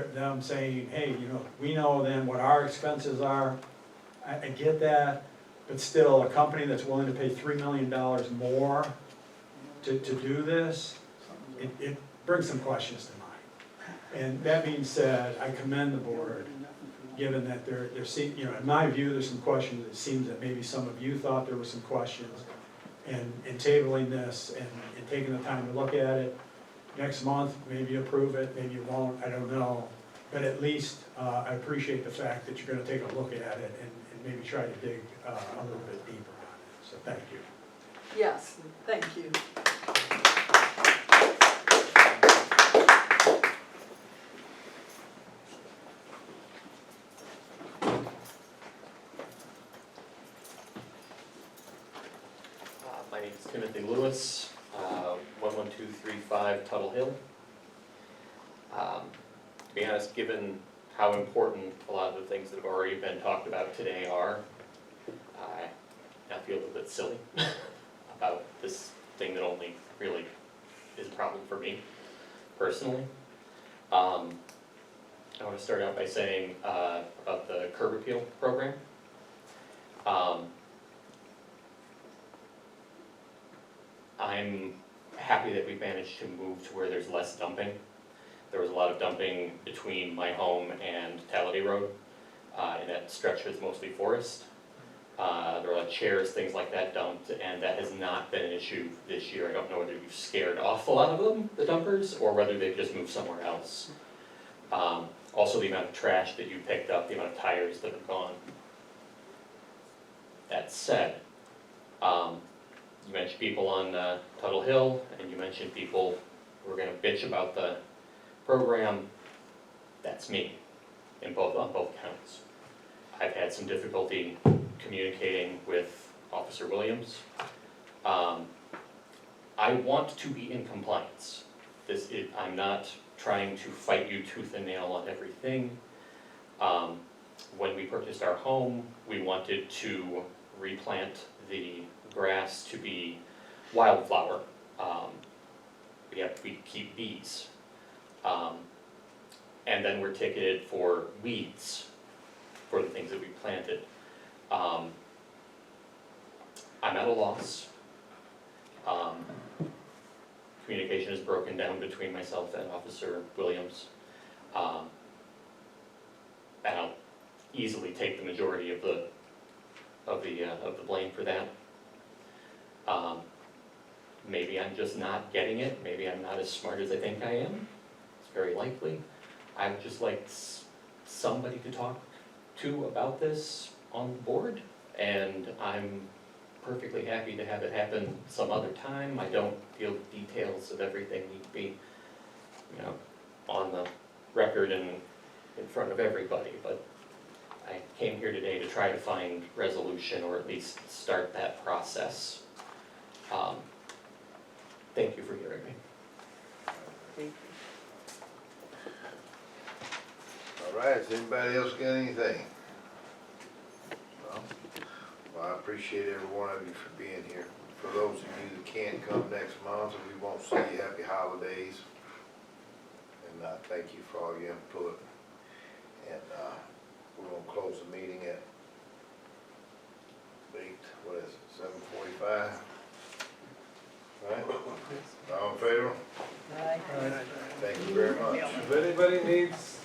them saying, hey, you know, we know then what our expenses are. I get that, but still, a company that's willing to pay $3 million more to do this, it brings some questions to mind. And that being said, I commend the board, given that there seem, you know, in my view, there's some questions. It seems that maybe some of you thought there were some questions. And in tabling this and taking the time to look at it, next month, maybe you approve it, maybe you won't, I don't know. But at least I appreciate the fact that you're gonna take a look at it and maybe try to dig a little bit deeper on it. So thank you. Yes, thank you. My name is Timothy Lewis, 11235 Tuttle Hill. To be honest, given how important a lot of the things that have already been talked about today are, I feel a little bit silly about this thing that only really is a problem for me personally. I want to start out by saying about the curb appeal program. I'm happy that we managed to move to where there's less dumping. There was a lot of dumping between my home and Talladay Road, and that stretch was mostly forest. There were a lot of chairs, things like that dumped, and that has not been an issue this year. I don't know whether you've scared off a lot of them, the dumpers, or whether they've just moved somewhere else. Also the amount of trash that you picked up, the amount of tires that are gone. That said, you mentioned people on Tuttle Hill, and you mentioned people who are going to bitch about the program. That's me, on both counts. I've had some difficulty communicating with Officer Williams. I want to be in compliance. I'm not trying to fight you tooth and nail on everything. When we purchased our home, we wanted to replant the grass to be wildflower. We keep bees. And then we're ticketed for weeds for the things that we planted. I'm at a loss. Communication is broken down between myself and Officer Williams. And I'll easily take the majority of the blame for that. Maybe I'm just not getting it. Maybe I'm not as smart as I think I am. It's very likely. I would just like somebody to talk to about this on the board, and I'm perfectly happy to have it happen some other time. I don't feel the details of everything need to be, you know, on the record and in front of everybody, but I came here today to try to find resolution, or at least start that process. Thank you for hearing me. Thank you. All right, has anybody else got anything? No? Well, I appreciate every one of you for being here. For those of you that can't come next month, and we won't see you, happy holidays. And thank you for all your input. And we're gonna close the meeting at 7:45. All right? All in favor? Bye. Thank you very much. If anybody needs,